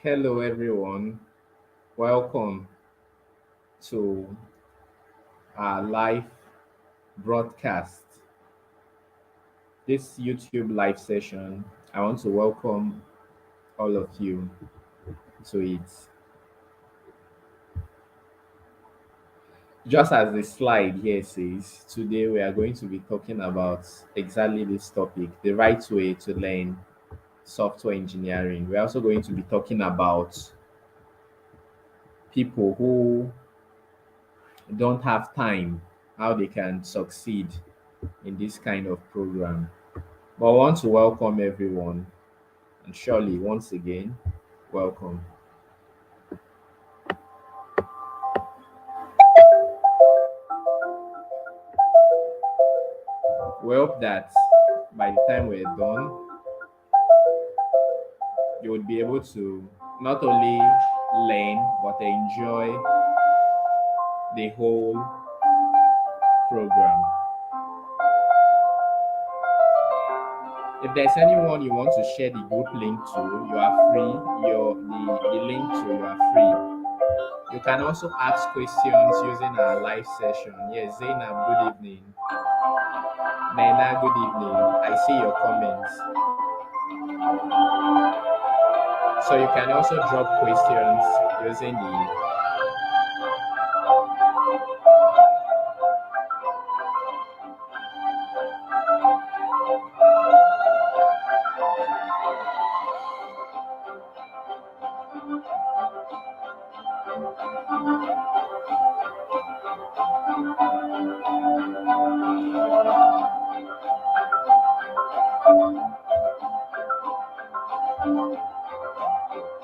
Hello, everyone. Welcome to our live broadcast. This YouTube live session, I want to welcome all of you to it. Just as the slide here says, today we are going to be talking about exactly this topic, the right way to learn software engineering. We're also going to be talking about people who don't have time, how they can succeed in this kind of program. But I want to welcome everyone, and surely once again, welcome. We hope that by the time we're done, you would be able to not only learn but enjoy the whole program. If there's anyone you want to share the group link to, you are free. The link to you are free. You can also ask questions using our live session. Yes, Zainab, good evening. Naina, good evening. I see your comments. So you can also drop questions using the.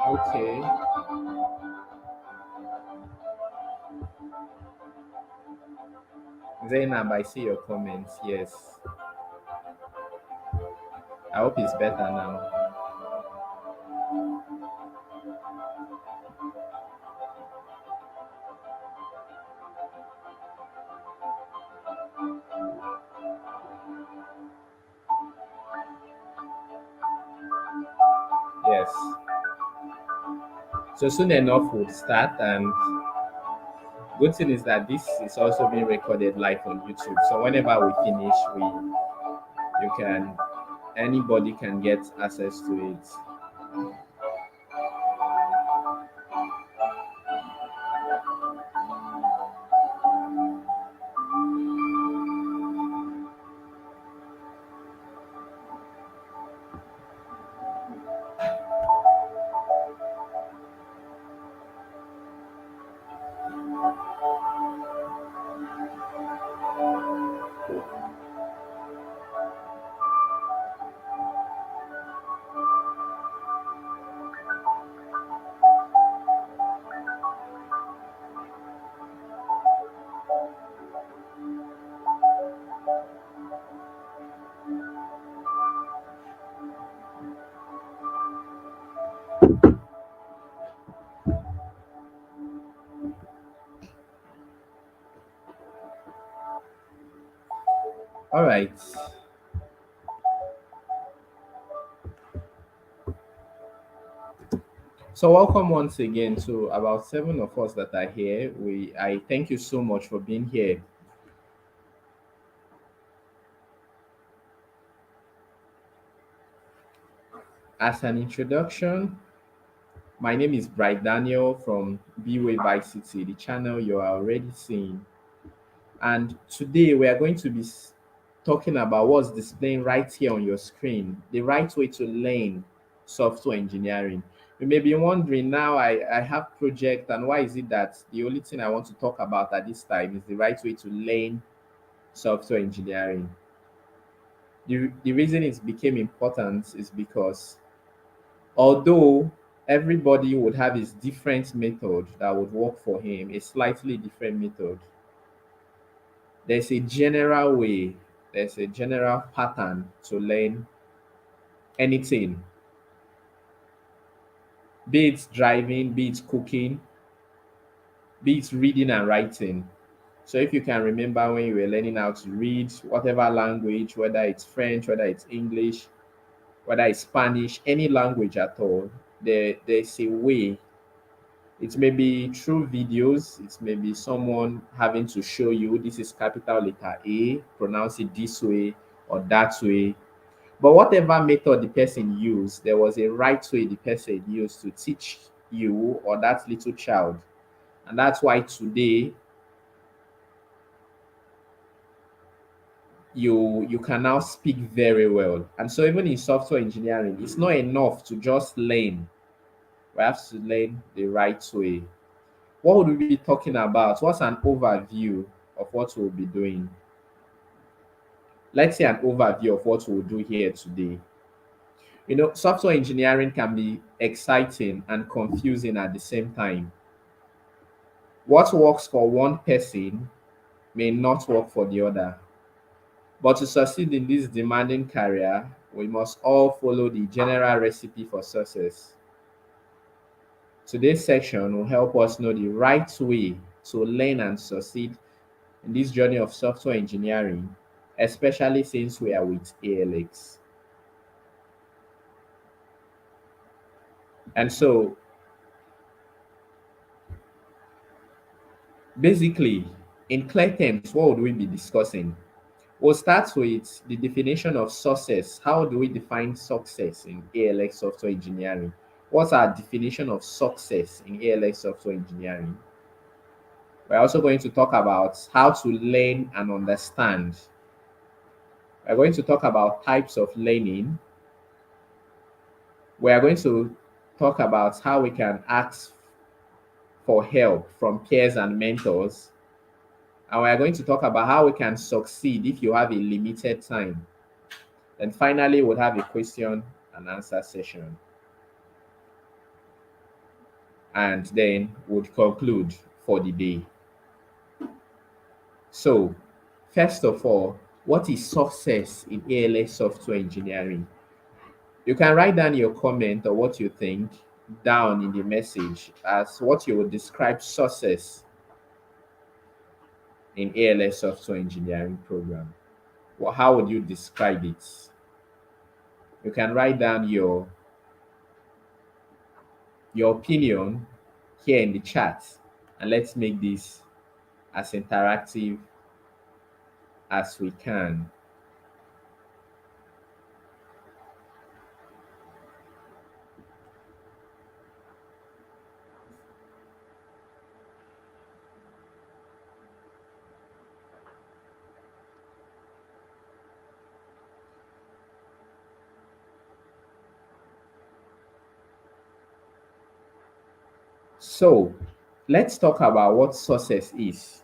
Okay. Zainab, I see your comments. Yes. I hope it's better now. Yes. So soon enough we'll start, and good thing is that this is also being recorded live on YouTube. So whenever we finish, we you can anybody can get access to it. All right. So welcome once again to about seven of us that are here. I thank you so much for being here. As an introduction, my name is Bright Daniel from B-Way by City, the channel you are already seeing. And today we are going to be talking about what's displaying right here on your screen, the right way to learn software engineering. You may be wondering now, I have project, and why is it that the only thing I want to talk about at this time is the right way to learn software engineering? The reason it became important is because although everybody would have his different method that would work for him, a slightly different method, there's a general way, there's a general pattern to learn anything, be it driving, be it cooking, be it reading and writing. So if you can remember when you were learning how to read whatever language, whether it's French, whether it's English, whether it's Spanish, any language at all, there's a way. It may be through videos, it may be someone having to show you this is capital letter A, pronounce it this way or that way. But whatever method the person used, there was a right way the person used to teach you or that little child. And that's why today you can now speak very well. And so even in software engineering, it's not enough to just learn. We have to learn the right way. What would we be talking about? What's an overview of what we'll be doing? Let's say an overview of what we'll do here today. You know, software engineering can be exciting and confusing at the same time. What works for one person may not work for the other. But to succeed in this demanding career, we must all follow the general recipe for success. Today's section will help us know the right way to learn and succeed in this journey of software engineering, especially since we are with ALX. And so, basically, in clear terms, what would we be discussing? We'll start with the definition of success. How do we define success in ALX software engineering? What's our definition of success in ALX software engineering? We're also going to talk about how to learn and understand. We're going to talk about types of learning. We are going to talk about how we can ask for help from peers and mentors. And we are going to talk about how we can succeed if you have a limited time. And finally, we'll have a question and answer session. And then we'll conclude for the day. So, first of all, what is success in ALS software engineering? You can write down your comment or what you think down in the message as what you would describe success in ALS software engineering program. Well, how would you describe it? You can write down your opinion here in the chat, and let's make this as interactive as we can. So let's talk about what success is.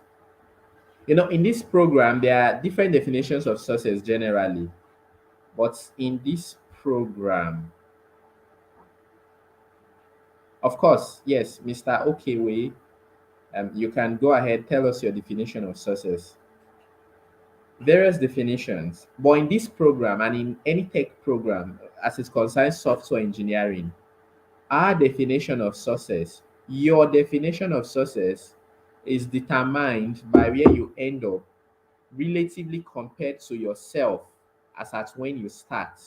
You know, in this program, there are different definitions of success generally, but in this program, of course, yes, Mr. Okewe, you can go ahead, tell us your definition of success. Various definitions, but in this program and in any tech program, as it concerns software engineering, our definition of success, your definition of success is determined by where you end up relatively compared to yourself as at when you start,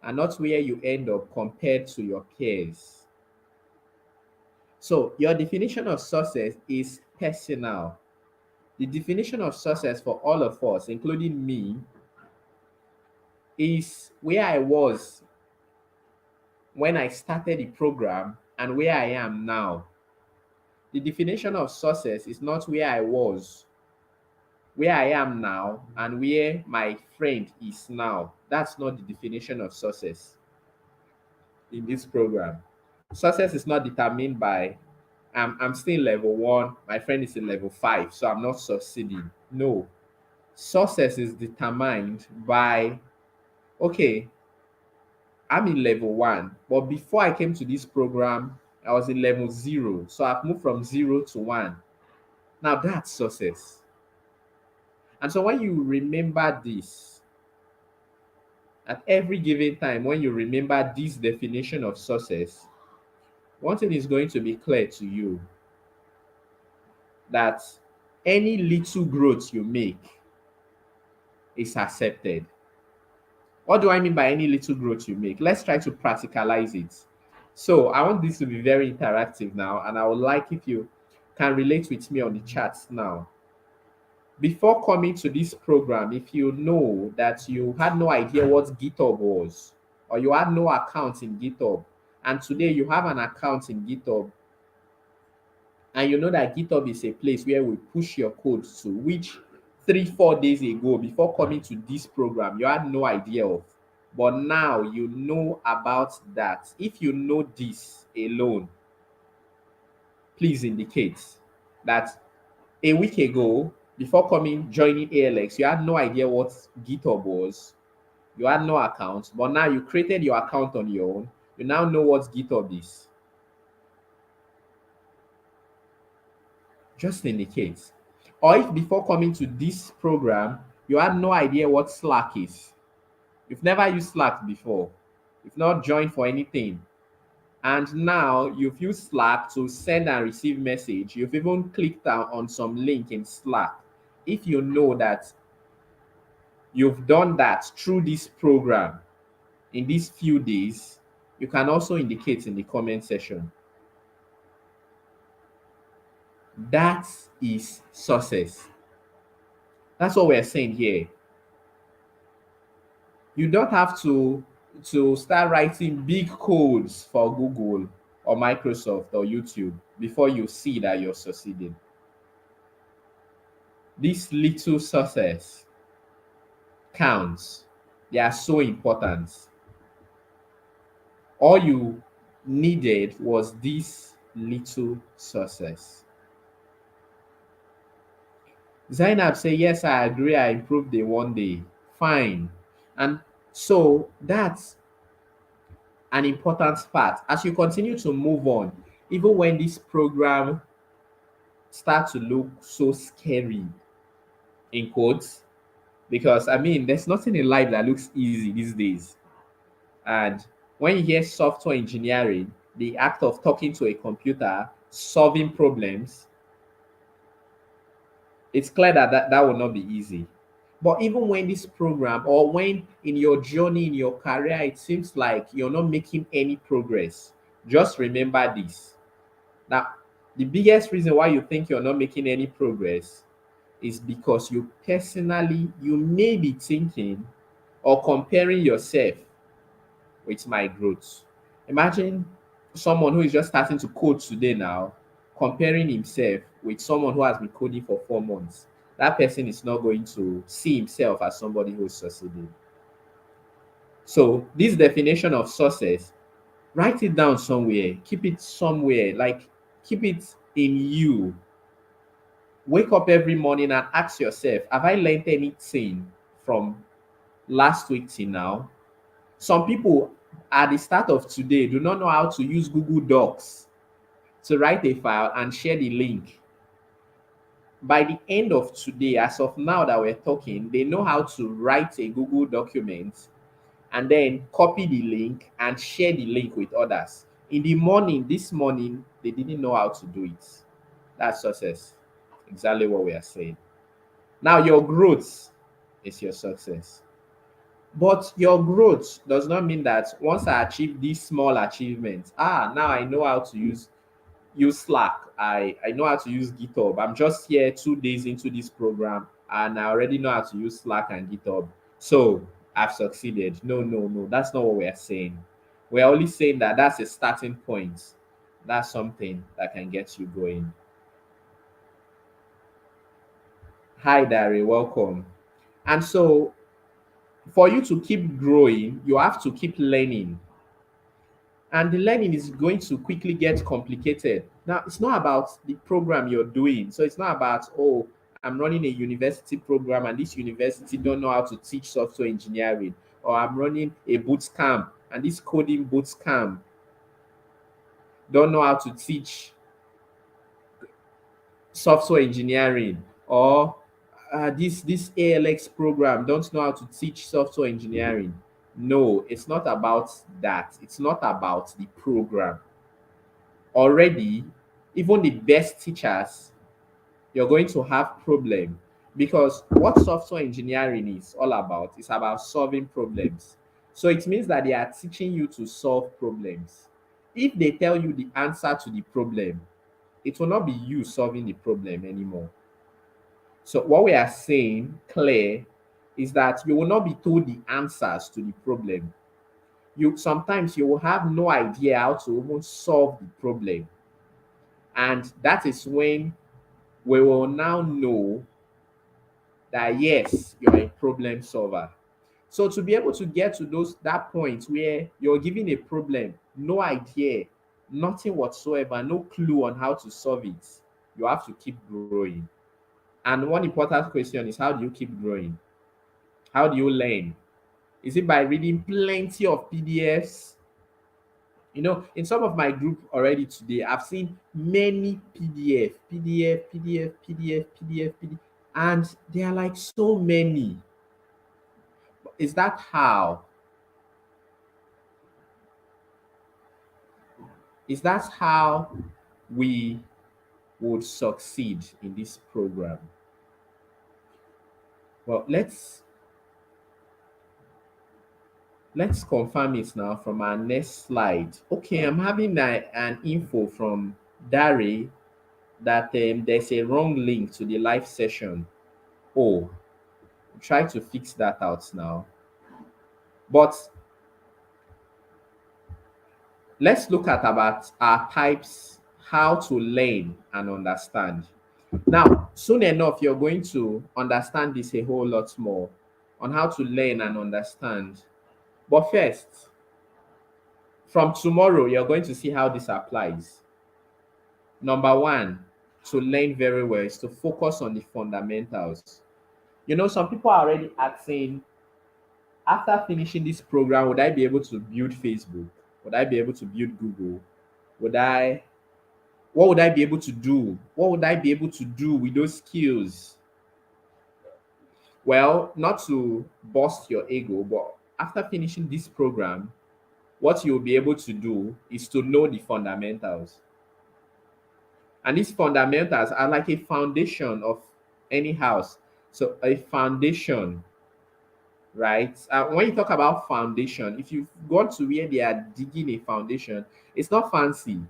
and not where you end up compared to your peers. So, your definition of success is personal. The definition of success for all of us, including me, is where I was when I started the program and where I am now. The definition of success is not where I was, where I am now, and where my friend is now. That's not the definition of success in this program. Success is not determined by I'm still in level one, my friend is in level five, so I'm not succeeding. No. Success is determined by, okay, I'm in level one, but before I came to this program, I was in level zero. So I've moved from zero to one. Now that's success. And so when you remember this, at every given time, when you remember this definition of success, one thing is going to be clear to you, that any little growth you make is accepted. What do I mean by any little growth you make? Let's try to practicalize it. So I want this to be very interactive now, and I would like if you can relate with me on the chat now. Before coming to this program, if you know that you had no idea what GitHub was, or you had no account in GitHub, and today you have an account in GitHub, and you know that GitHub is a place where we push your code to, which 3 4 days ago, before coming to this program, you had no idea of, but now you know about that. If you know this alone, please indicate that a week ago, before coming joining ALX, you had no idea what GitHub was, you had no account, but now you created your account on your own, you now know what GitHub is. Just indicate. Or if before coming to this program, you had no idea what Slack is, you've never used Slack before, you've not joined for anything, and now you've used Slack to send and receive message, you've even clicked on some link in Slack. If you know that you've done that through this program in these few days, you can also indicate in the comment section. That is success. That's what we're saying here. You don't have to start writing big codes for Google or Microsoft or YouTube before you see that you're succeeding. This little success counts. They are so important. All you needed was this little success. Zainab say, yes, I agree. I improved in one day. Fine. And so that's an important part. As you continue to move on, even when this program starts to look so scary, in quotes, because I mean, there's nothing in life that looks easy these days. And when you hear software engineering, the act of talking to a computer, solving problems, it's clear that that will not be easy. But even when this program, or when in your journey in your career, it seems like you're not making any progress, just remember this. Now, the biggest reason why you think you're not making any progress is because you may be thinking or comparing yourself with my growth. Imagine someone who is just starting to code today now, comparing himself with someone who has been coding for 4 months. That person is not going to see himself as somebody who is succeeding. So, this definition of success, write it down somewhere, keep it somewhere, like keep it in you. Wake up every morning and ask yourself, have I learned anything from last week till now? Some people at the start of today do not know how to use Google Docs to write a file and share the link. By the end of today, as of now that we're talking, they know how to write a Google document and then copy the link and share the link with others. In the morning, this morning, they didn't know how to do it. That's success. Exactly what we are saying. Now, your growth is your success. But your growth does not mean that once I achieve these small achievements, now I know how to use Slack. I know how to use GitHub. I'm just here 2 days into this program and I already know how to use Slack and GitHub. So I've succeeded. No, no, no. That's not what we're saying. We're only saying that that's a starting point. That's something that can get you going. Hi, Dari. Welcome. And so for you to keep growing, you have to keep learning. And the learning is going to quickly get complicated. Now, it's not about the program you're doing. So it's not about, oh, I'm running a university program and this university don't know how to teach software engineering, or I'm running a boot camp and this coding boot camp don't know how to teach software engineering, or this ALX program don't know how to teach software engineering. No, it's not about that. It's not about the program. Already, even the best teachers, you're going to have problem, because what software engineering is all about is about solving problems. So it means that they are teaching you to solve problems. If they tell you the answer to the problem, it will not be you solving the problem anymore. So what we are saying clear is that you will not be told the answers to the problem. You sometimes you will have no idea how to even solve the problem. And that is when we will now know that yes, you're a problem solver. So to be able to get to that point where you're given a problem, no idea, nothing whatsoever, no clue on how to solve it, you have to keep growing. And one important question is, how do you keep growing? How do you learn? Is it by reading plenty of PDFs? In some of my group already today, I've seen many PDF, and there are like so many. Is that how? Is that how we would succeed in this program? Well, let's confirm it now from our next slide. Okay, I'm having an info from Dari that there's a wrong link to the live session. Oh, try to fix that out now. But let's look at about our types, how to learn and understand. Now, soon enough, you're going to understand this a whole lot more on how to learn and understand. But first, from tomorrow, you're going to see how this applies. Number one, to learn very well is to focus on the fundamentals. Some people are already asking, after finishing this program, would I be able to build Facebook? Would I be able to build Google? Would I what would I be able to do? What would I be able to do with those skills? Well, not to bust your ego, but after finishing this program, what you'll be able to do is to know the fundamentals. And these fundamentals are like a foundation of any house. So, a foundation, right? When you talk about foundation, if you've gone to where they are digging a foundation, it's not fancy.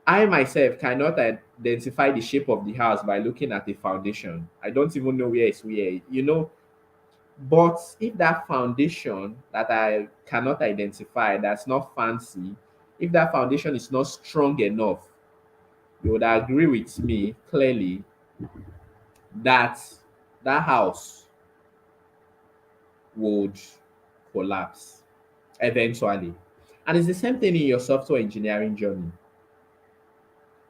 I myself cannot identify the shape of the house by looking at the foundation. I don't even know where it's where. But if that foundation that I cannot identify, that's not fancy, if that foundation is not strong enough, you would agree with me clearly that that house would collapse eventually. And it's the same thing in your software engineering journey.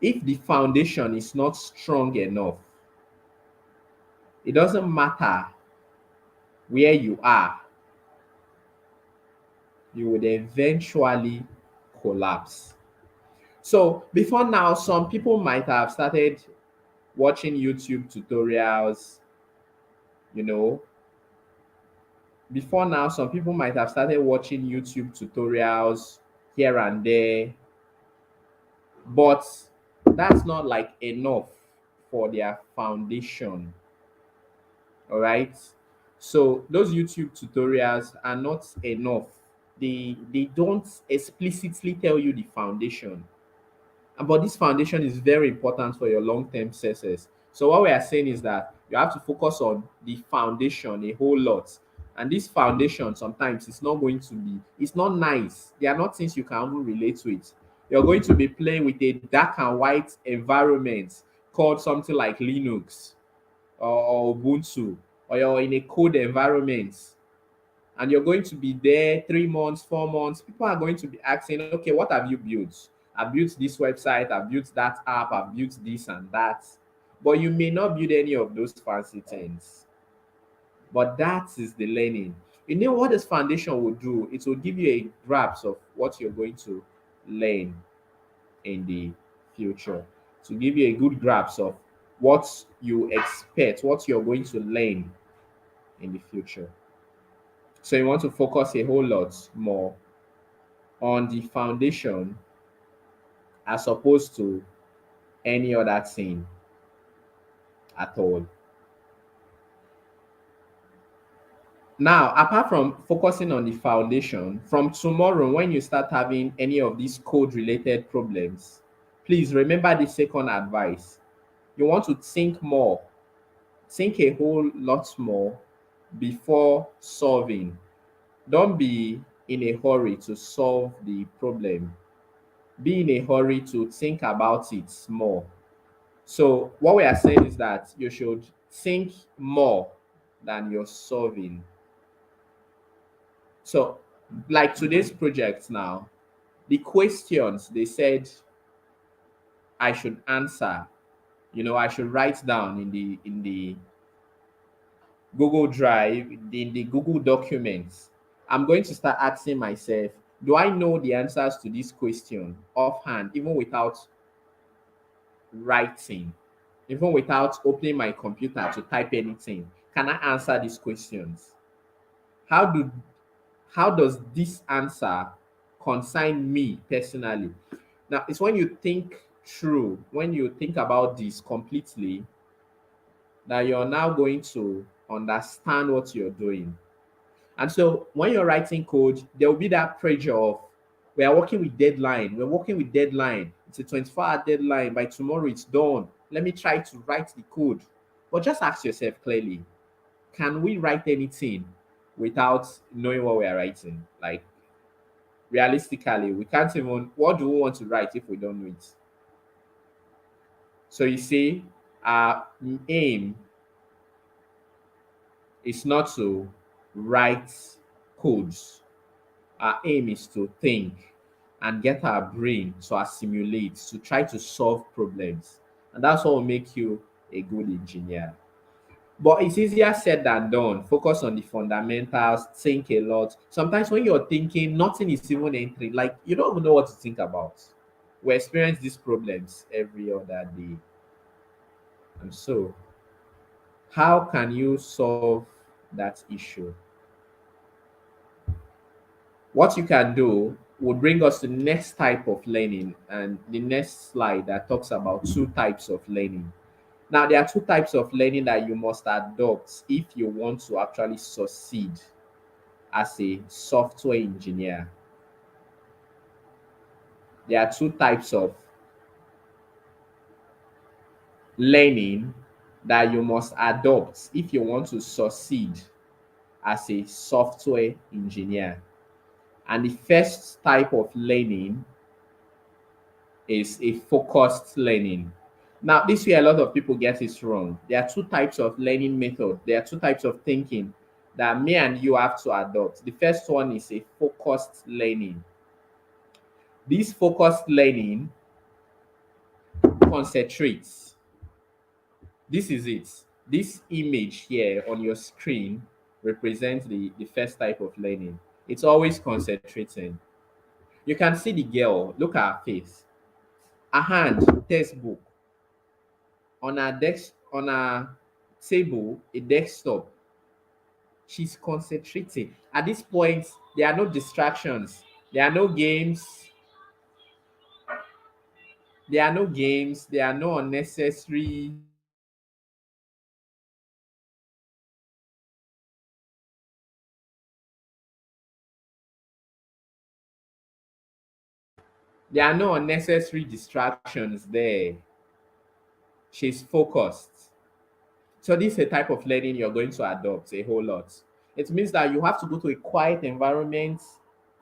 If the foundation is not strong enough, it doesn't matter where you are, you would eventually collapse. So before now, some people might have started watching YouTube tutorials, you know. Before now, some people might have started watching YouTube tutorials here and there, but that's not like enough for their foundation. All right. So those YouTube tutorials are not enough. They don't explicitly tell you the foundation. But this foundation is very important for your long-term success. So what we are saying is that you have to focus on the foundation a whole lot. And this foundation sometimes it's not going to be, it's not nice. They are not things you can even relate to it. You're going to be playing with a dark and white environment called something like Linux or Ubuntu, or you're in a code environment and you're going to be there 3 months, 4 months. People are going to be asking, okay, what have you built? I've built this website, I've built that app, I've built this and that. But you may not build any of those fancy things. But that is the learning. You know what this foundation will do? It will give you a grasp of what you're going to learn in the future. To give you a good grasp of what you expect, what you're going to learn in the future. So you want to focus a whole lot more on the foundation as opposed to any other thing at all. Now, apart from focusing on the foundation, from tomorrow, when you start having any of these code related problems, please remember the second advice. You want to think more, think a whole lot more before solving. Don't be in a hurry to solve the problem. Be in a hurry to think about it more. So what we are saying is that you should think more than you're solving. So like today's project now, the questions they said I should answer, I should write down in the Google Drive, in the Google documents. I'm going to start asking myself, do I know the answers to this question offhand, even without writing? Even without opening my computer to type anything, can I answer these questions? How do how does this answer concern me personally? Now, it's when you think through, when you think about this completely, that you're now going to understand what you're doing. And so when you're writing code, there will be that pressure of we are working with deadline. We're working with deadline. It's a 24-hour deadline. By tomorrow, it's done. Let me try to write the code. But just ask yourself clearly, can we write anything without knowing what we are writing? Like realistically, we can't even, what do we want to write if we don't know it? So you see, our aim is not to write codes. Our aim is to think and get our brain to assimilate, to try to solve problems. And that's what will make you a good engineer. But it's easier said than done. Focus on the fundamentals, think a lot. Sometimes when you're thinking, nothing is even entering. Like you don't even know what to think about. We experience these problems every other day. And so, how can you solve that issue? What you can do would bring us to the next type of learning and the next slide that talks about two types of learning. Now, there are two types of learning that you must adopt if you want to actually succeed as a software engineer. There are two types of learning that you must adopt if you want to succeed as a software engineer. And the first type of learning is a focused learning. Now, this way, a lot of people get it wrong. There are two types of learning method. There are two types of thinking that me and you have to adopt. The first one is a focused learning. This focused learning concentrates. This is it. This image here on your screen represents the first type of learning. It's always concentrating. You can see the girl. Look at her face. A hand, textbook, on a table, a desktop. She's concentrating. At this point, there are no distractions. There are no games. There are no games. There are no unnecessary There are no unnecessary distractions there. She's focused. So this is a type of learning you're going to adopt a whole lot. It means that you have to go to a quiet environment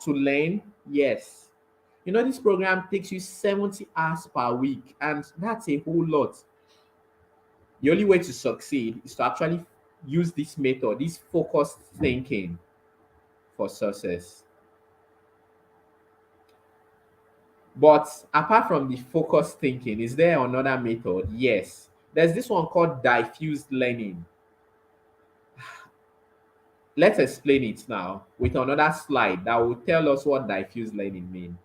to learn. Yes. You know, this program takes you 70 hours per week, and that's a whole lot. The only way to succeed is to actually use this method, this focused thinking for success. But apart from the focused thinking, is there another method? Yes. There's this one called diffused learning. Let's explain it now with another slide that will tell us what diffuse learning means.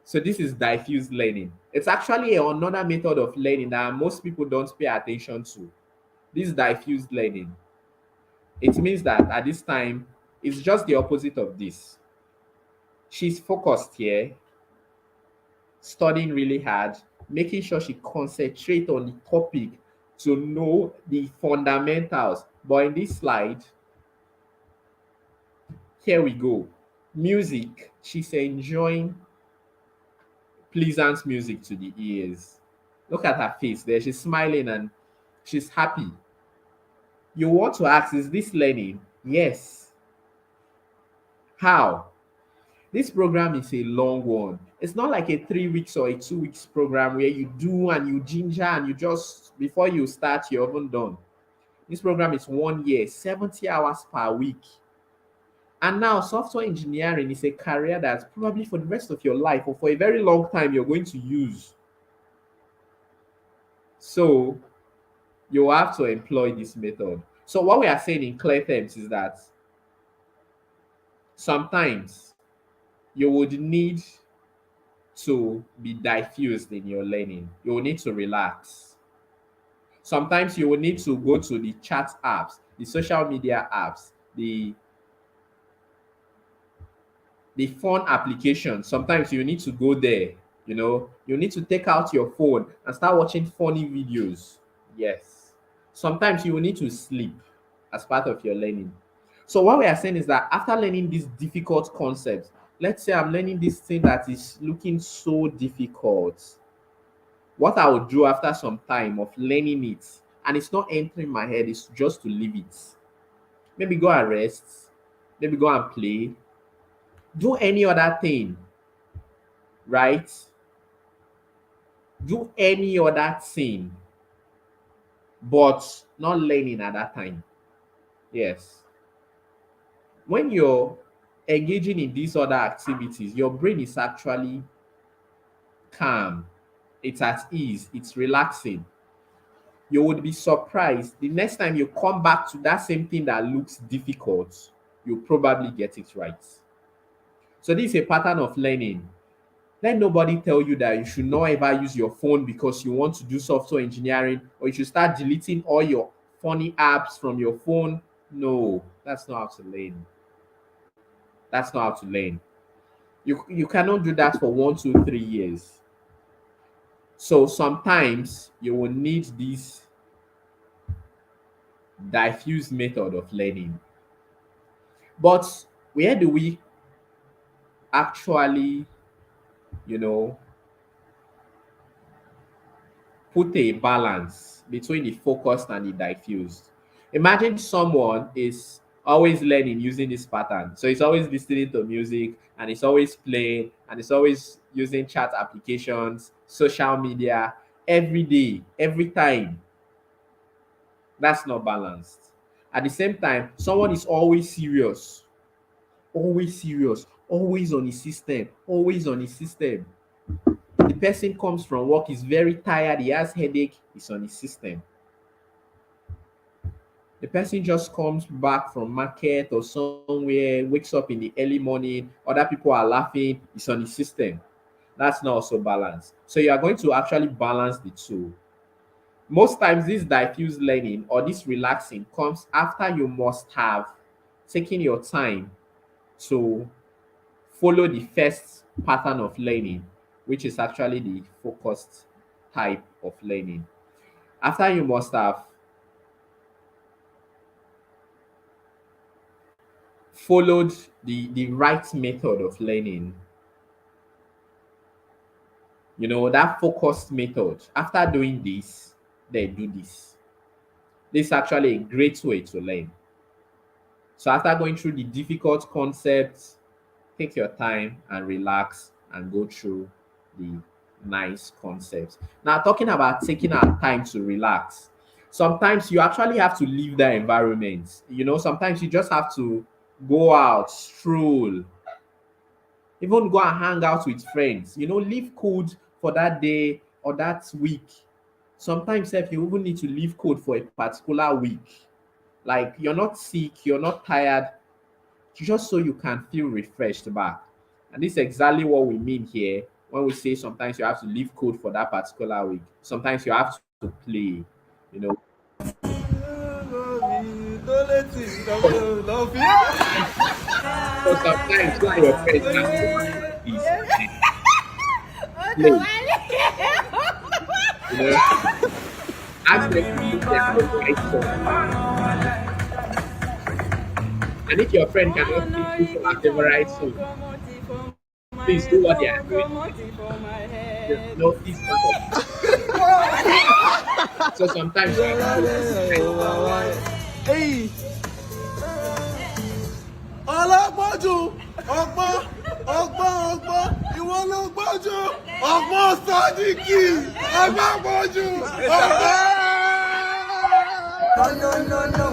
So this is diffuse learning. It's actually another method of learning that most people don't pay attention to. This diffuse learning. It means that at this time, it's just the opposite of this. She's focused here, studying really hard, making sure she concentrates on the topic to know the fundamentals. But in this slide, here we go. Music. She's enjoying pleasant music to the ears. Look at her face there. She's smiling and she's happy. You want to ask, is this learning? Yes. How? This program is a long one. It's not like a 3 weeks or a 2 weeks program where you do and you ginger and you just, before you start, you're even done. This program is 1 year, 70 hours per week. And now, software engineering is a career that probably for the rest of your life or for a very long time you're going to use. So, you have to employ this method. So, what we are saying in clear terms is that sometimes you would need to be diffused in your learning. You will need to relax. Sometimes you will need to go to the chat apps, the social media apps, the phone application. Sometimes you need to go there. You know, you need to take out your phone and start watching funny videos. Yes. Sometimes you will need to sleep as part of your learning. So what we are saying is that after learning these difficult concepts, let's say I'm learning this thing that is looking so difficult. What I would do after some time of learning it, and it's not entering my head, is just to leave it. Maybe go and rest, maybe go and play, do any other thing, right? Do any other thing, but not learning at that time. Yes. When you're engaging in these other activities, your brain is actually calm, it's at ease, it's relaxing. You would be surprised the next time you come back to that same thing that looks difficult, you'll probably get it right. So, this is a pattern of learning. Let nobody tell you that you should not ever use your phone because you want to do software engineering, or you should start deleting all your funny apps from your phone. No, that's not how to learn. That's not how to learn. You cannot do that for 1, 2, 3 years. So sometimes you will need this diffuse method of learning. But where do we actually, you know, put a balance between the focused and the diffused? Imagine someone is always learning using this pattern. So he's always listening to music and he's always playing and he's always using chat applications, social media every day, every time. That's not balanced. At the same time, someone is always serious, always on his system, always on his system. The person comes from work, is very tired, he has headache, he's on his system. The person just comes back from market or somewhere, wakes up in the early morning, other people are laughing, he's on his system. That's not also balanced. So you are going to actually balance the two. Most times, this diffuse learning or this relaxing comes after you must have taken your time to follow the first pattern of learning, which is actually the focused type of learning. After you must have followed the right method of learning, That focused method. After doing this, then do this. This is actually a great way to learn. So after going through the difficult concepts, take your time and relax and go through the nice concepts. Now, talking about taking our time to relax, sometimes you actually have to leave the environment. Sometimes you just have to go out, stroll, even go and hang out with friends. Leave code for that day or that week. Sometimes if you even need to leave code for a particular week, like you're not sick, you're not tired, just so you can feel refreshed back. And this is exactly what we mean here when we say sometimes you have to leave code for that particular week. Sometimes you have to play, you know. So sometimes you and your friends can go out like this and play, you know. Ask them to give their favorite song. And if your friend cannot sing your favorite song, please do what they are doing. Just notice some of it. So sometimes you have to Hey, ọlọ́gbọ́njù ọgbọ́n ọgbọ́n ìwọ ló gbọ́njù ọgbọ́n sọ́díkì ọgbọ́njù ọgbọ́n. No, no, no,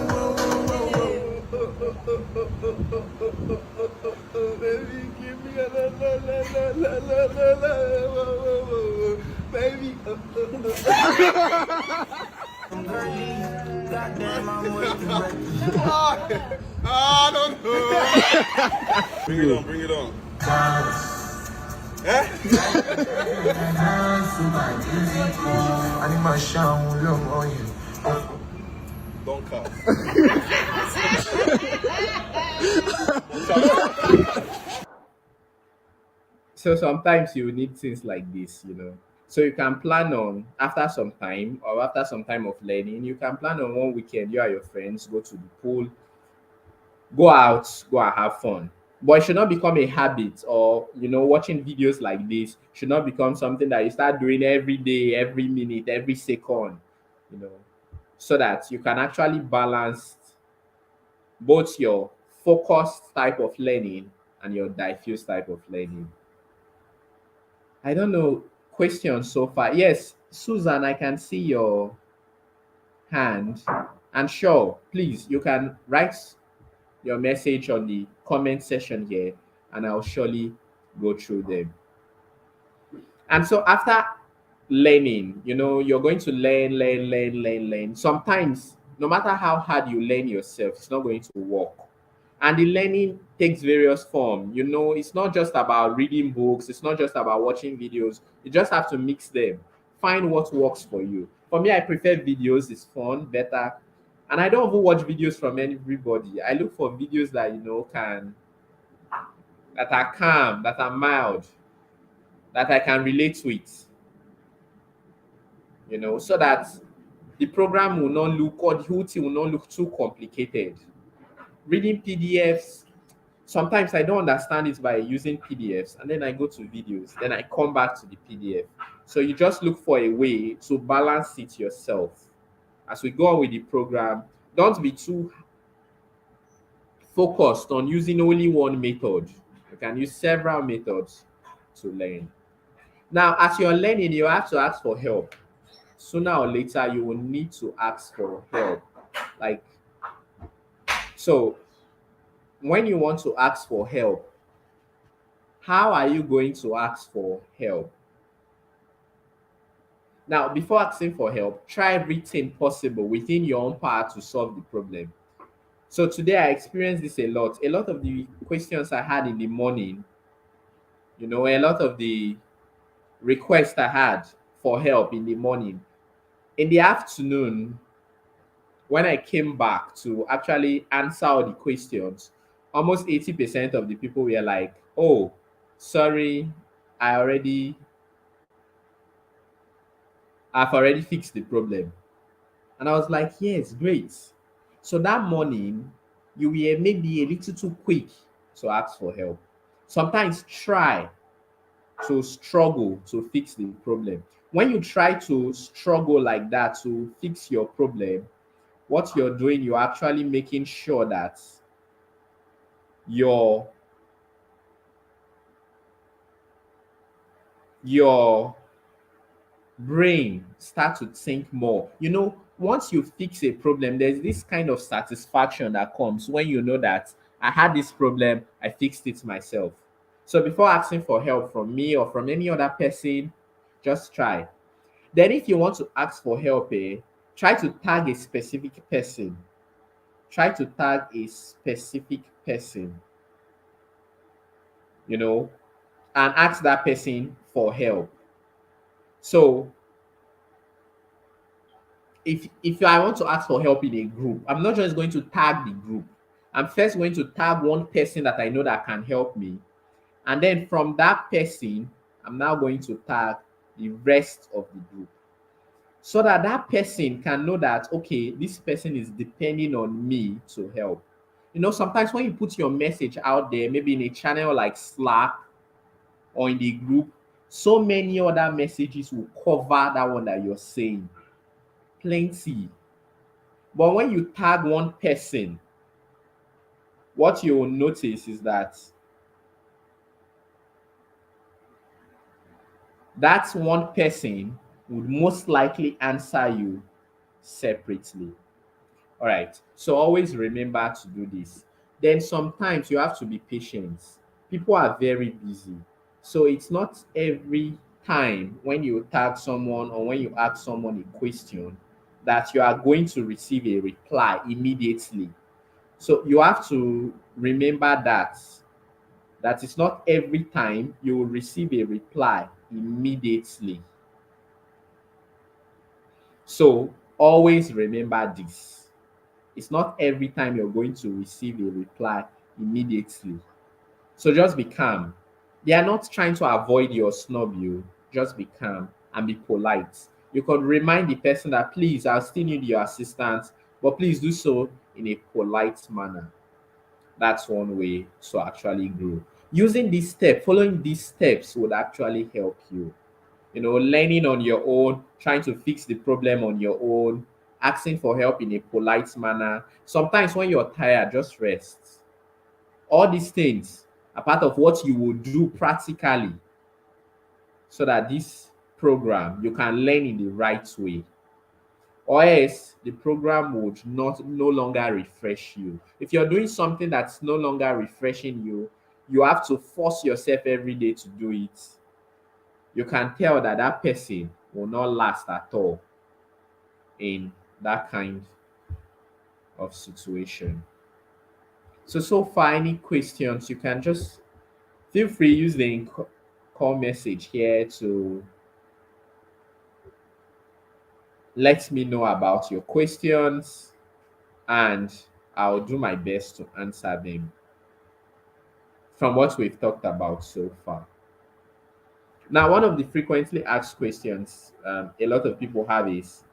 baby, give me a baby. I don't know. Bring it on. Eh? Don't cut. So sometimes you need things like this. So you can plan on after some time or after some time of learning, you can plan on one weekend, you and your friends go to the pool, go out, go and have fun. But it should not become a habit, or watching videos like this should not become something that you start doing every day, every minute, every second, you know, so that you can actually balance both your focused type of learning and your diffuse type of learning. I don't know. Questions so far? Yes, Susan, I can see your hand. And sure, please, you can write your message on the comment section here, and I'll surely go through them. And so after learning, you're going to learn. Sometimes, no matter how hard you learn yourself, it's not going to work. And the learning takes various form. It's not just about reading books, it's not just about watching videos. You just have to mix them. Find what works for you. For me, I prefer videos, it's fun, better. And I don't even watch videos from everybody. I look for videos that can that are calm, that are mild, that I can relate with, so that the program will not look, or the whole thing will not look too complicated. Reading PDFs, sometimes I don't understand it by using PDFs, and then I go to videos, then I come back to the PDF. So you just look for a way to balance it yourself. As we go on with the program, don't be too focused on using only one method. You can use several methods to learn. Now, as you're learning, you have to ask for help. Sooner or later, you will need to ask for help. Like, so when you want to ask for help, how are you going to ask for help? Now, before asking for help, try everything possible within your own power to solve the problem. So today I experienced this a lot. A lot of the questions I had in the morning, a lot of the requests I had for help in the morning. In the afternoon, when I came back to actually answer all the questions, almost 80% of the people were like, oh, sorry, I already I've already fixed the problem. And I was like, yes, great. So that morning, you were maybe a little too quick to ask for help. Sometimes try. to struggle to fix the problem. When you try to struggle like that to fix your problem, what you're doing, you're actually making sure that your your brain start to think more. Once you fix a problem, there's this kind of satisfaction that comes when you know that I had this problem, I fixed it myself. So before asking for help from me or from any other person, just try. Then if you want to ask for help, try to tag a specific person. Try to tag a specific person, you know, and ask that person for help. So if I want to ask for help in a group, I'm not just going to tag the group. I'm first going to tag one person that I know that can help me. And then from that person, I'm now going to tag the rest of the group. So that that person can know that, okay, this person is depending on me to help. Sometimes when you put your message out there, maybe in a channel like Slack or in the group, so many other messages will cover that one that you're saying. Plenty. But when you tag one person, what you will notice is that that one person would most likely answer you separately. All right. So always remember to do this. Then sometimes you have to be patient. People are very busy. So it's not every time when you tag someone or when you ask someone a question that you are going to receive a reply immediately. So you have to remember that it's not every time you will receive a reply immediately. So always remember this. It's not every time you're going to receive a reply immediately. So just be calm. They are not trying to avoid your snub you. Just be calm and be polite. You could remind the person that please, I still need your assistance, but please do so in a polite manner. That's one way to actually grow. Using this step, following these steps would actually help you. Learning on your own, trying to fix the problem on your own, asking for help in a polite manner. Sometimes when you're tired, just rest. All these things are part of what you will do practically so that this program you can learn in the right way. Or else the program would not no longer refresh you. If you're doing something that's no longer refreshing you, you have to force yourself every day to do it. You can tell that that person will not last at all in that kind of situation. So far, any questions, you can just feel free use the call message here to let me know about your questions, and I'll do my best to answer them from what we've talked about so far. Now, one of the frequently asked questions a lot of people have is,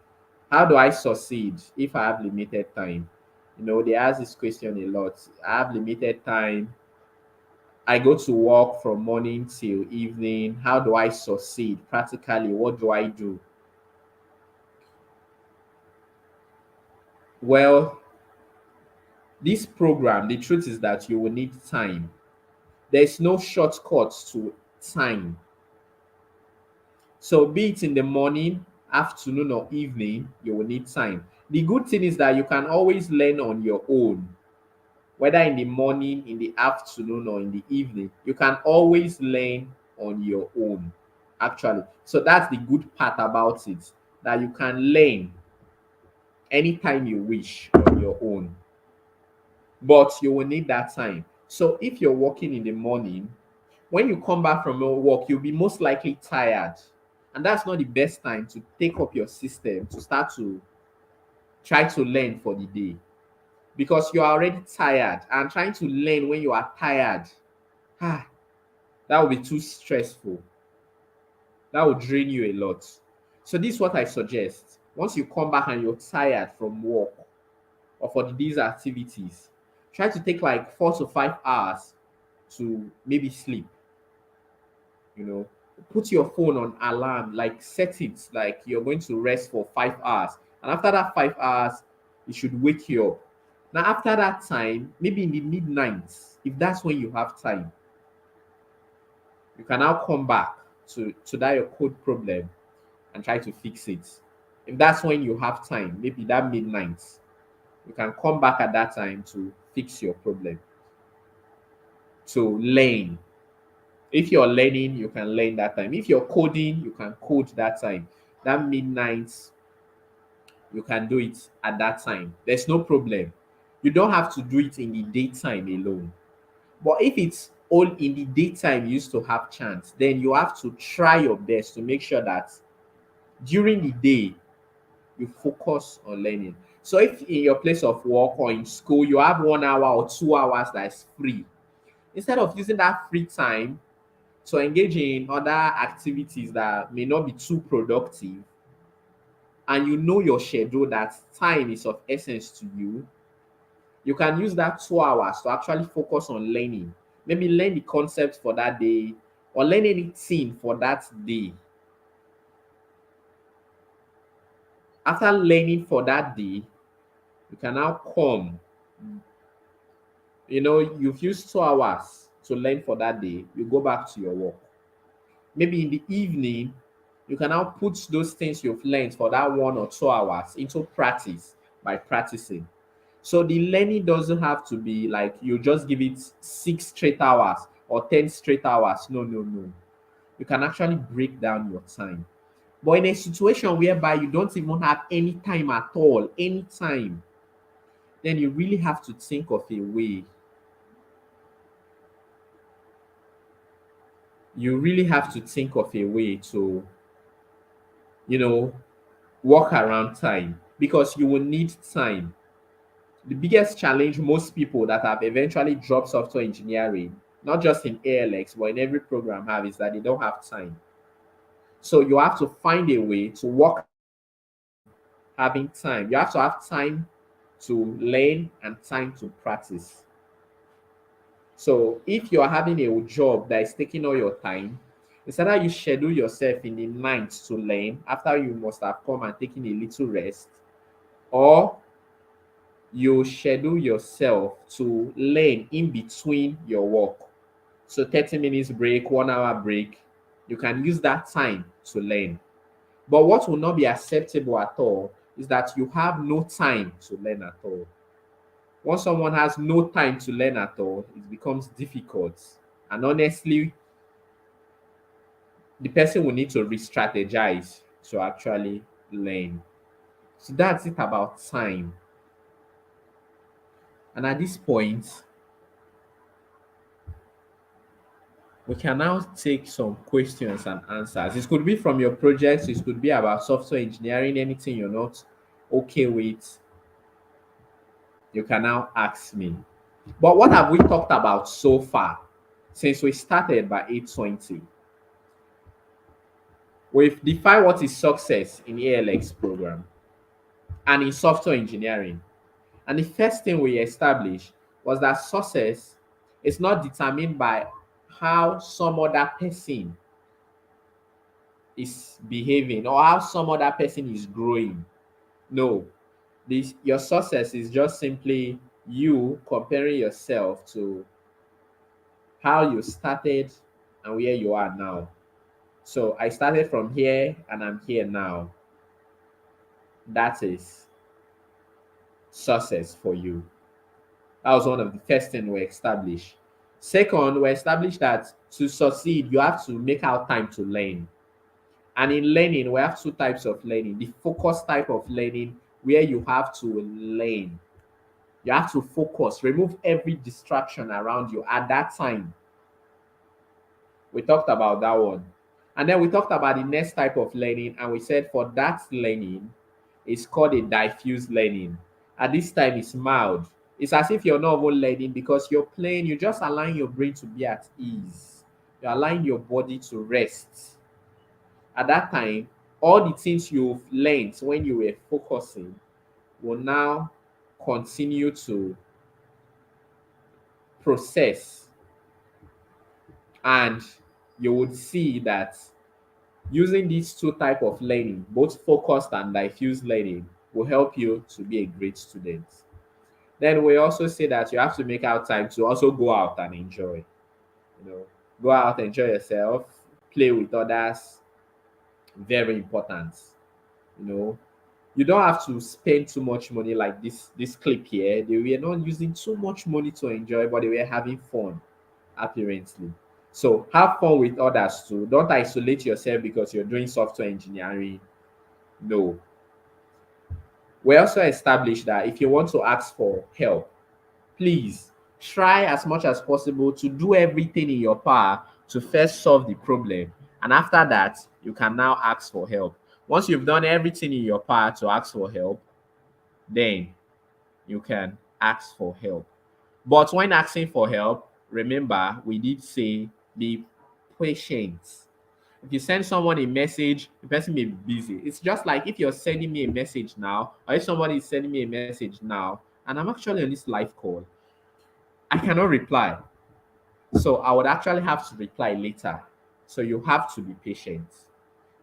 how do I succeed if I have limited time? They ask this question a lot. I have limited time. I go to work from morning till evening. How do I succeed? Practically, what do I do? Well, this program, the truth is that you will need time. There's no shortcuts to time. So be it in the morning, afternoon, or evening, you will need time. The good thing is that you can always learn on your own, whether in the morning, in the afternoon, or in the evening. You can always learn on your own, actually. So that's the good part about it, that you can learn anytime you wish on your own. But you will need that time. So if you're working in the morning, when you come back from your work, you'll be most likely tired. And that's not the best time to take up your system to start to try to learn for the day, because you are already tired, and trying to learn when you are tired, ah, that will be too stressful. That will drain you a lot. So this is what I suggest. Once you come back and you're tired from work or for these activities, try to take like 4 to 5 hours to maybe sleep. Put your phone on alarm, like set it like you're going to rest for 5 hours. And after that 5 hours, it should wake you up. Now, after that time, maybe in the midnight, if that's when you have time, you can now come back to that your code problem and try to fix it. If that's when you have time, maybe that midnight, you can come back at that time to fix your problem, to learn. If you're learning, you can learn that time. If you're coding, you can code that time. That midnight, you can do it at that time. There's no problem. You don't have to do it in the daytime alone. But if it's all in the daytime you used to have chance, then you have to try your best to make sure that during the day you focus on learning. So if in your place of work or in school you have 1 hour or 2 hours that is free, instead of using that free time to engage in other activities that may not be too productive, and you know your schedule that time is of essence to you, you can use that 2 hours to actually focus on learning. Maybe learn the concept for that day or learn anything for that day. After learning for that day, you can now come. You've used 2 hours to learn for that day, you go back to your work. Maybe in the evening, you can now put those things you've learned for that 1 or 2 hours into practice by practicing. So the learning doesn't have to be like you just give it 6 straight hours or 10 straight hours. No, no, no. You can actually break down your time. But in a situation whereby you don't even have any time at all, any time, then you really have to think of a way. You really have to think of a way to, you know, work around time because you will need time. The biggest challenge most people that have eventually dropped software engineering, not just in ALX, but in every program have, is that they don't have time. So you have to find a way to work having time. You have to have time to learn and time to practice. So if you are having a job that is taking all your time, instead of you schedule yourself in the night to learn after you must have come and taken a little rest, or you schedule yourself to learn in between your work. So 30 minutes break, 1 hour break, you can use that time to learn. But what will not be acceptable at all is that you have no time to learn at all. Once someone has no time to learn at all, it becomes difficult. And honestly, the person will need to re strategize to actually learn. So that's it about time. And at this point, we can now take some questions and answers. It could be from your projects, it could be about software engineering, anything you're not okay with, you can now ask me. But what have we talked about so far since we started by 8:20? We've defined what is success in ALX program and in software engineering. And the first thing we established was that success is not determined by how some other person is behaving or how some other person is growing. No, this your success is just simply you comparing yourself to how you started and where you are now. So I started from here and I'm here now. That is success for you. That was one of the first things we established. Second, we established that to succeed, you have to make out time to learn. And in learning, we have two types of learning. The focus type of learning, where you have to learn. You have to focus, remove every distraction around you at that time. We talked about that one. And then we talked about the next type of learning, and we said for that learning, it's called a diffuse learning. At this time, it's mild. It's as if you're not even learning because you're playing, you're just allowing your brain to be at ease. You're allowing your body to rest. At that time, all the things you've learned when you were focusing will now continue to process and you would see that using these two type of learning, both focused and diffuse learning, will help you to be a great student. Then we also say that you have to make out time to also go out and enjoy. You know, go out, enjoy yourself, play with others. Very important. You know, you don't have to spend too much money like this clip here. They were not using too much money to enjoy, but they were having fun, apparently. So have fun with others too. Don't isolate yourself because you're doing software engineering. No. We also established that if you want to ask for help, please try as much as possible to do everything in your power to first solve the problem. And after that, you can now ask for help. Once you've done everything in your power to ask for help, then you can ask for help. But when asking for help, remember we did say be patient. If you send someone a message, the person may be busy. It's just like if you're sending me a message now, or if somebody is sending me a message now, and I'm actually on this live call, I cannot reply. So I would actually have to reply later. So you have to be patient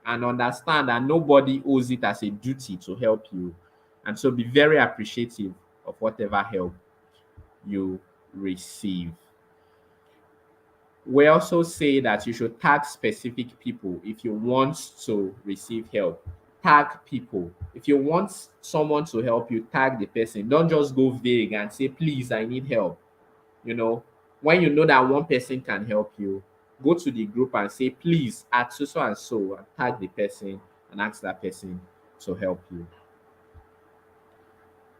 and understand that nobody owes it as a duty to help you. And so be very appreciative of whatever help you receive. We also say that you should tag specific people if you want to receive help. Tag people. If you want someone to help you, tag the person. Don't just go vague and say, please, I need help. You know, when you know that one person can help you, go to the group and say, please, at so and so, and tag the person and ask that person to help you.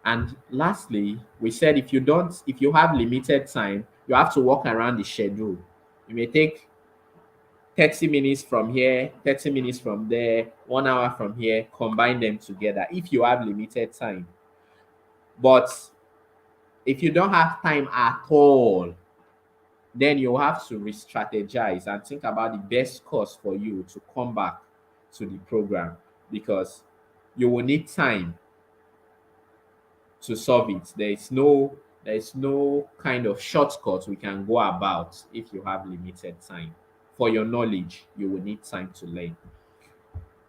And lastly, we said if you have limited time, you have to work around the schedule. You may take 30 minutes from here, 30 minutes from there, 1 hour from here, combine them together if you have limited time. But if you don't have time at all, then you have to re-strategize and think about the best course for you to come back to the program, because you will need time to solve it. There is no kind of shortcut we can go about if you have limited time. For your knowledge, you will need time to learn.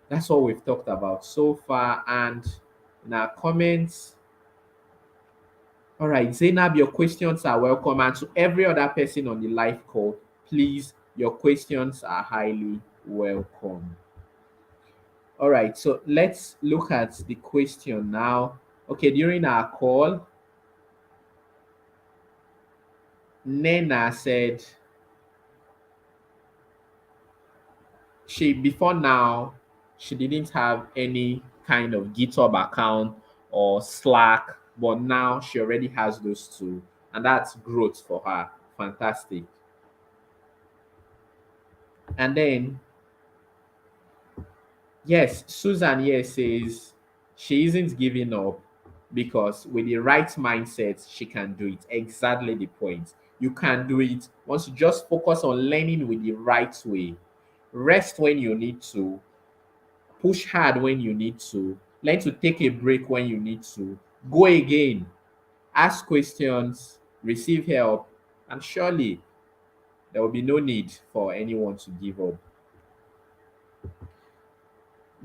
That's what we've talked about so far. And in our comments, all right, Zainab, your questions are welcome. And to every other person on the live call, please, your questions are highly welcome. All right, so let's look at the question now. Okay, during our call, Nena said before now she didn't have any kind of GitHub account or Slack, but now she already has those two, and that's growth for her. Fantastic. And then yes, Susan here says she isn't giving up because with the right mindset she can do it. Exactly the point. You can do it once you just focus on learning with the right way. Rest when you need to, push hard when you need to, learn to take a break when you need to, go again, ask questions, receive help, and surely there will be no need for anyone to give up.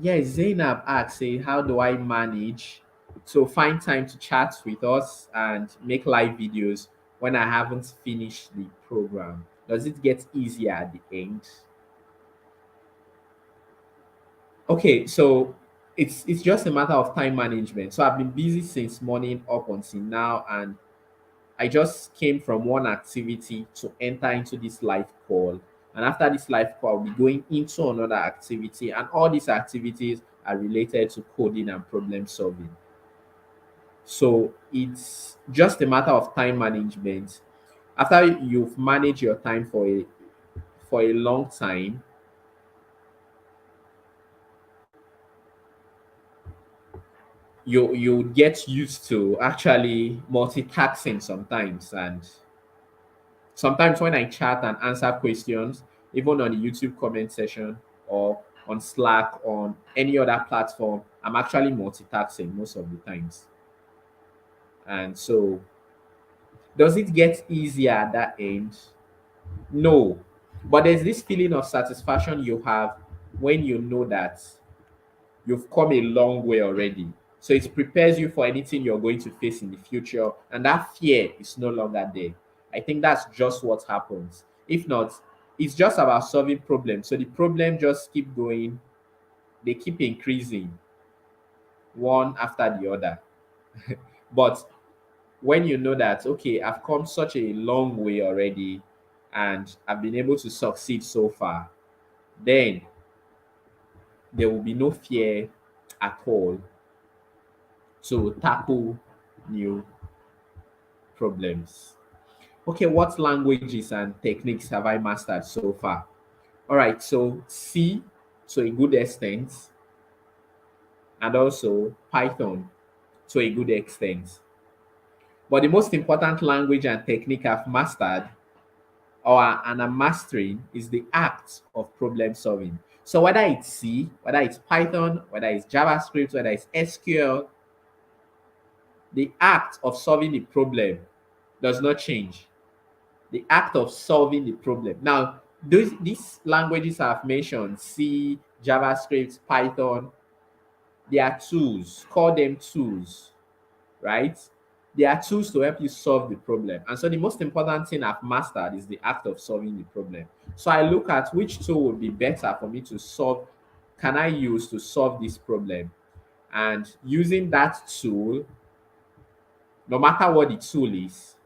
Yes, Zainab asks, say, how do I manage to find time to chat with us and make live videos when I haven't finished the program? Does it get easier at the end? Okay, so it's just a matter of time management. So I've been busy since morning up until now, and I just came from one activity to enter into this live call. And after this live call, I'll be going into another activity, and all these activities are related to coding and problem solving. So it's just a matter of time management. After you've managed your time for a long time, you get used to actually multitasking sometimes. And sometimes when I chat and answer questions, even on the YouTube comment section or on Slack, on any other platform, I'm actually multitasking most of the times. And so, does it get easier at that end? No. But there's this feeling of satisfaction you have when you know that you've come a long way already. So it prepares you for anything you're going to face in the future, and that fear is no longer there. I think that's just what happens. If not, it's just about solving problems. So the problem just keep going, they keep increasing one after the other. But when you know that, okay, I've come such a long way already and I've been able to succeed so far, then there will be no fear at all to tackle new problems. Okay, what languages and techniques have I mastered so far? All right, so C to a good extent, and also Python to a good extent. But the most important language and technique I've mastered and I'm mastering is the act of problem solving. So whether it's C, whether it's Python, whether it's JavaScript, whether it's SQL, the act of solving the problem does not change. The act of solving the problem. Now, these languages I've mentioned, C, JavaScript, Python, they are tools. Call them tools, right? They are tools to help you solve the problem. And so the most important thing I've mastered is the act of solving the problem. So I look at which tool would be better for me to solve, can I use to solve this problem? And using that tool, no matter what the tool is,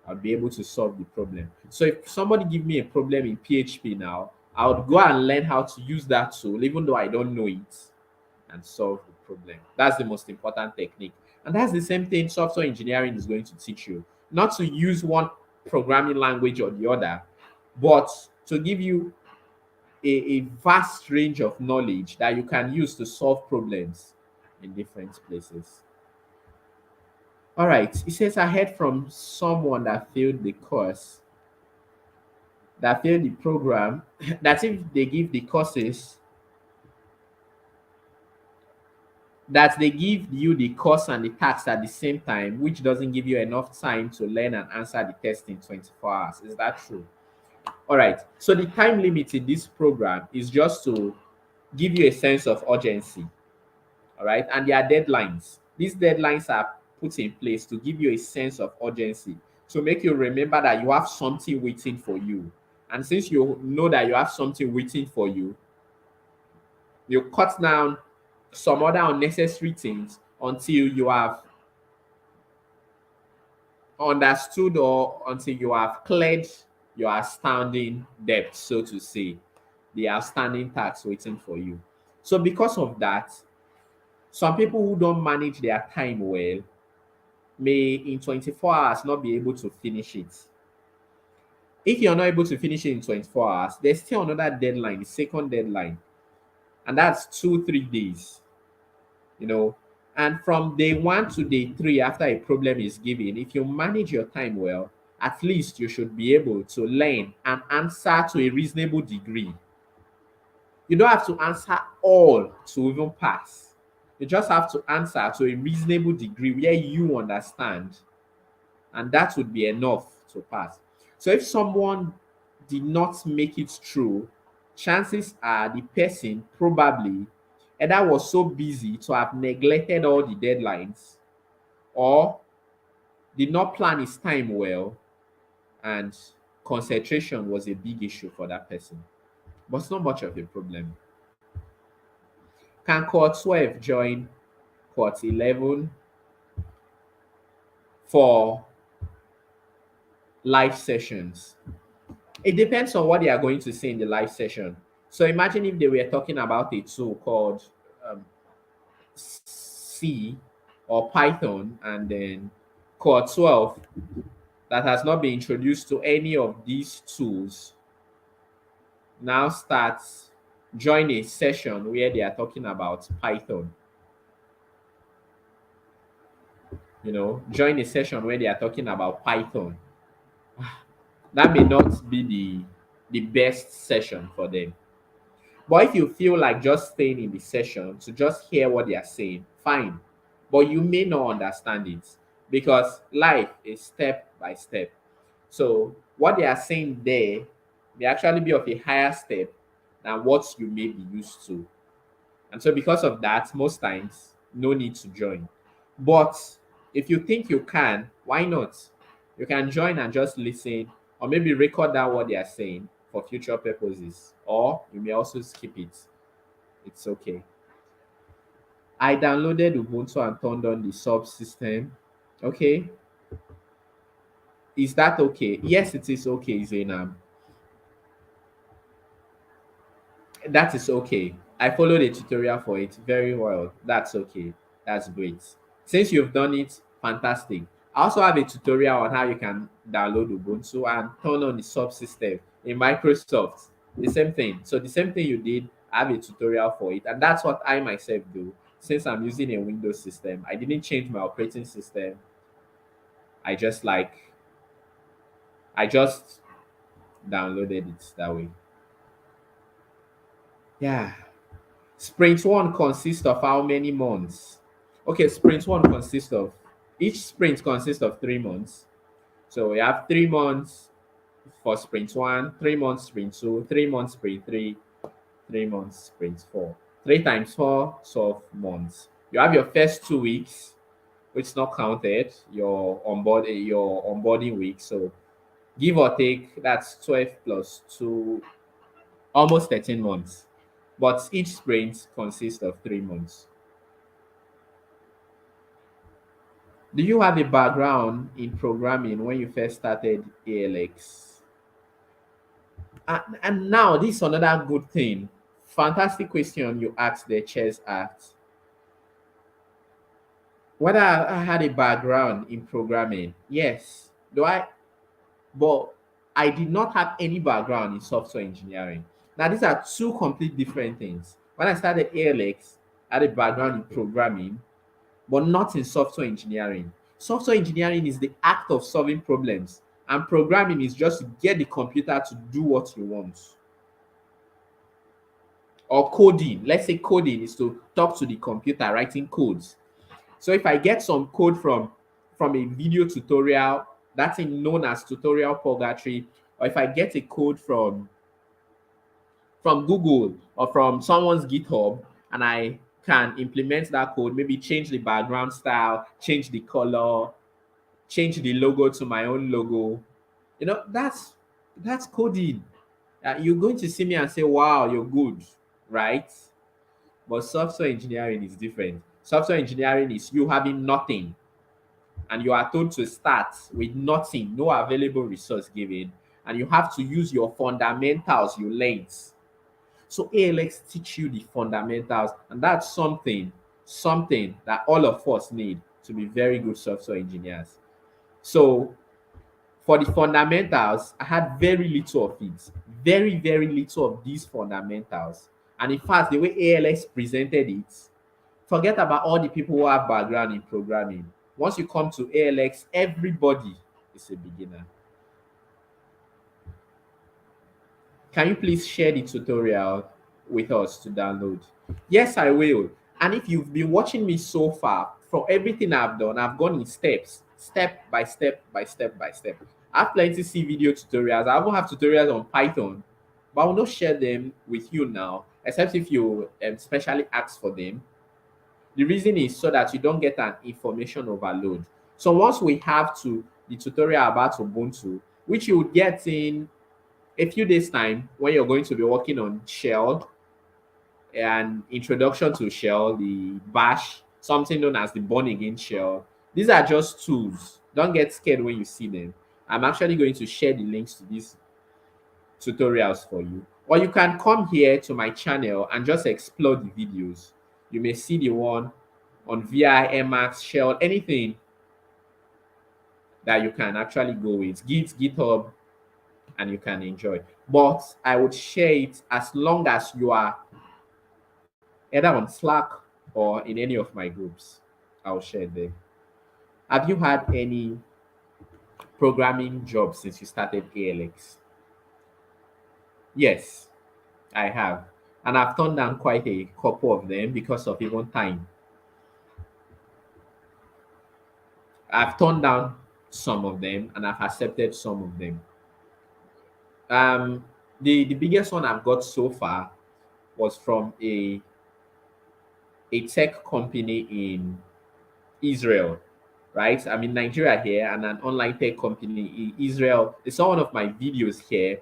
I'll be able to solve the problem. So if somebody give me a problem in PHP now, I would go and learn how to use that tool, even though I don't know it, and solve the problem. That's the most important technique. And that's the same thing software engineering is going to teach you. Not to use one programming language or the other, but to give you a vast range of knowledge that you can use to solve problems in different places. All right. It says I heard from someone that failed the course, that failed the program, that if they give the courses, that they give you the course and the task at the same time, which doesn't give you enough time to learn and answer the test in 24 hours. Is that true? All right. So the time limit in this program is just to give you a sense of urgency. All right. And there are deadlines. These deadlines are put in place to give you a sense of urgency, to make you remember that you have something waiting for you. And since you know that you have something waiting for you cut down some other unnecessary things until you have understood or until you have cleared your outstanding debt, so to say, the outstanding tax waiting for you. So, because of that, some people who don't manage their time well may in 24 hours not be able to finish it. If you're not able to finish it in 24 hours, there's still another deadline, the second deadline, and that's 2, 3 days. you know. And from day one to day three, after a problem is given, if you manage your time well, at least you should be able to learn and answer to a reasonable degree. You don't have to answer all to even pass. You just have to answer to a reasonable degree where you understand, and that would be enough to pass. So if someone did not make it through, chances are the person probably either was so busy to have neglected all the deadlines or did not plan his time well, and concentration was a big issue for that person. But it's not much of a problem. Can Court 12 join Court 11 for live sessions? It depends on what they are going to say in the live session. So imagine if they were talking about a tool called C or Python, and then Core 12 that has not been introduced to any of these tools now starts, join a session where they are talking about Python. Join a session where they are talking about Python. That may not be the best session for them. But if you feel like just staying in the session to just hear what they are saying, fine. But you may not understand it because life is step by step. So what they are saying there may actually be of a higher step than what you may be used to. And so, because of that, most times, no need to join. But if you think you can, why not? You can join and just listen, or maybe record down what they are saying for future purposes, or you may also skip it. It's okay. I downloaded Ubuntu and turned on the subsystem. Okay, is that okay? Yes, it is okay, Zainab. That is okay. I followed a tutorial for it very well. That's okay. That's great. Since you've done it, fantastic. I also have a tutorial on how you can download Ubuntu and turn on the subsystem in Microsoft. The same thing. So the same thing you did, I have a tutorial for it. And that's what I myself do. Since I'm using a Windows system, I didn't change my operating system. I just like I just downloaded it that way. Yeah. Sprint one consists of how many months? Okay, sprint one consists of each sprint consists of 3 months. So we have 3 months for sprint one, 3 months sprint two, 3 months sprint three, 3 months sprint four. 3 times 4, 12 months. You have your first 2 weeks, which is not counted, your onboarding week. So give or take, that's 12 plus 2, almost 13 months. But each sprint consists of 3 months. Do you have a background in programming when you first started ALX? And now, this is another good thing. Fantastic question you asked the Chess Act. Whether I had a background in programming? Yes. Do I? But I did not have any background in software engineering. Now, these are two complete different things. When I started ALX, I had a background in programming, but not in software engineering. Software engineering is the act of solving problems, and programming is just to get the computer to do what you want. Or coding, let's say coding is to talk to the computer, writing codes. So if I get some code from a video tutorial, that's known as tutorial purgatory, or if I get a code from Google or from someone's GitHub, and I can implement that code, maybe change the background style, change the color, change the logo to my own logo. That's coding. You're going to see me and say, "Wow, you're good," right? But software engineering is different. Software engineering is you having nothing, and you are told to start with nothing, no available resource given, and you have to use your fundamentals you learned. So ALX teach you the fundamentals, and that's something that all of us need to be very good software engineers. So for the fundamentals, I had very little of it, very, very little of these fundamentals. And in fact, the way ALX presented it, forget about all the people who have background in programming. Once you come to ALX, everybody is a beginner. Can you please share the tutorial with us to download? Yes, I will. And if you've been watching me so far, for everything I've done, I've gone in steps, step by step by step by step. I have plenty see video tutorials. I even have tutorials on Python, but I will not share them with you now, except if you specially ask for them. The reason is so that you don't get an information overload. So once we have to the tutorial about Ubuntu, which you will get in a few days time, when you're going to be working on Shell and introduction to Shell, the Bash, something known as the Born Again Shell. These are just tools. Don't get scared when you see them. I'm actually going to share the links to these tutorials for you. Or you can come here to my channel and just explore the videos. You may see the one on VI, Emacs, Shell, anything that you can actually go with. GitHub, and you can enjoy. But I would share it as long as you are either on Slack or in any of my groups. I'll share them. Have you had any programming jobs since you started ALX? Yes, I have. And I've turned down quite a couple of them because of even time. I've turned down some of them and I've accepted some of them. Um, The biggest one I've got so far was from a tech company in Israel, right? I'm in Nigeria here, and an online tech company in Israel. They saw one of my videos here,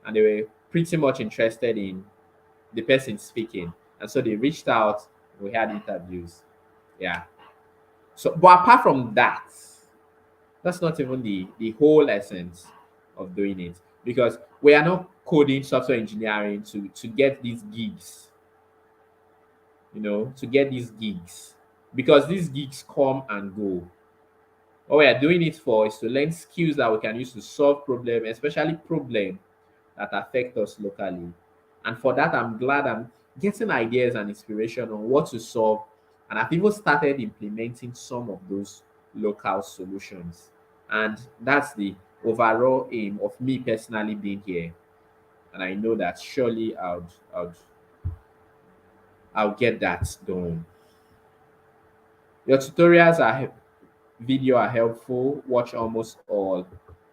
and they were pretty much interested in the person speaking, and so they reached out. We had interviews. Yeah. So, but apart from that, that's not even the whole essence of doing it, because we are not coding software engineering to get these gigs, to get these gigs, because these gigs come and go. What we are doing it for is to learn skills that we can use to solve problems, especially problems that affect us locally. And for that, I'm glad I'm getting ideas and inspiration on what to solve. And I've even started implementing some of those local solutions. And that's the overall aim of me personally being here. And I know that surely I'll get that done. Your tutorials are video are helpful. Watch almost all.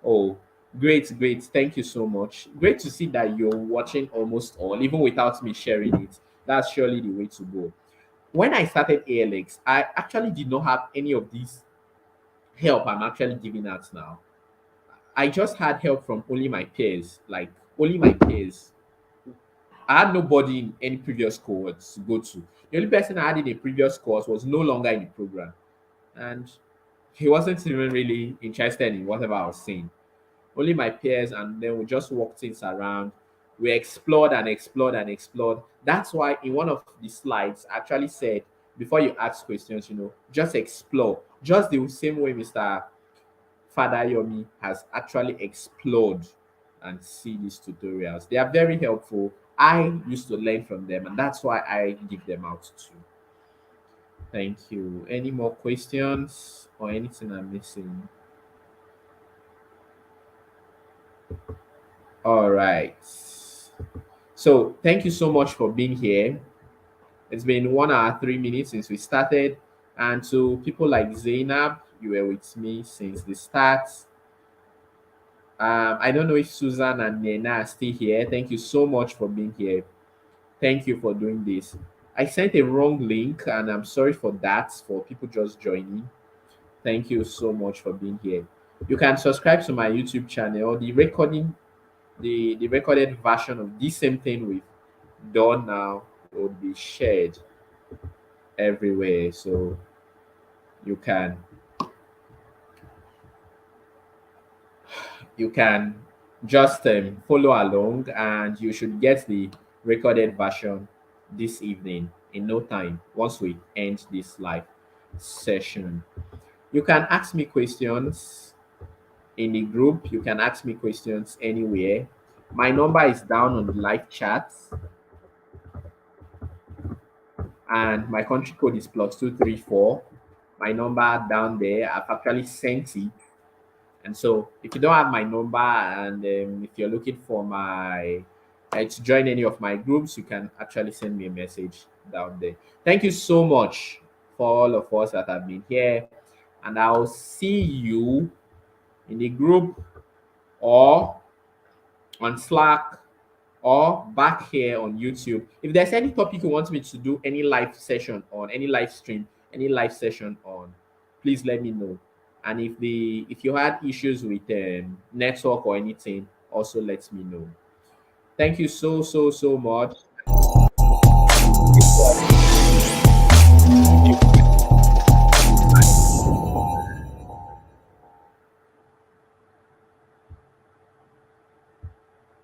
Oh, great, great. Thank you so much. Great to see that you're watching almost all, even without me sharing it. That's surely the way to go. When I started ALX, I actually did not have any of these help I'm actually giving out now. I just had help from only my peers, like only my peers. I had nobody in any previous cohort to go to. The only person I had in a previous course was no longer in the program. And he wasn't even really interested in whatever I was saying. Only my peers, and then we just walked things around. We explored and explored and explored. That's why in one of the slides, I actually said, before you ask questions, just explore. Just the same way Mr. Father Yomi has actually explored and see these tutorials. They are very helpful. I used to learn from them, and that's why I give them out too. Thank you. Any more questions or anything I'm missing? All right. So thank you so much for being here. It's been 1 hour, 3 minutes since we started. And to people like Zainab, you were with me since the start. I don't know if Susan and Nena are still here. Thank you so much for being here. Thank you for doing this. I sent a wrong link, and I'm sorry for that, for people just joining. Thank you so much for being here. You can subscribe to my YouTube channel. The recorded version of this same thing we've done now will be shared everywhere, so you can just follow along, and you should get the recorded version this evening in no time once we end this live session. You can ask me questions in the group. You can ask me questions anywhere. My number is down on the live chat, and my country code is +234. My number down there, I've actually sent it. And so if you don't have my number, and if you're looking for my to join any of my groups, you can actually send me a message down there. Thank you so much for all of us that have been here, and I'll see you in the group or on Slack or back here on YouTube. If there's any topic you want me to do any live session on, any live stream, any live session on, please let me know. And if you had issues with network or anything, also let me know. Thank you so much.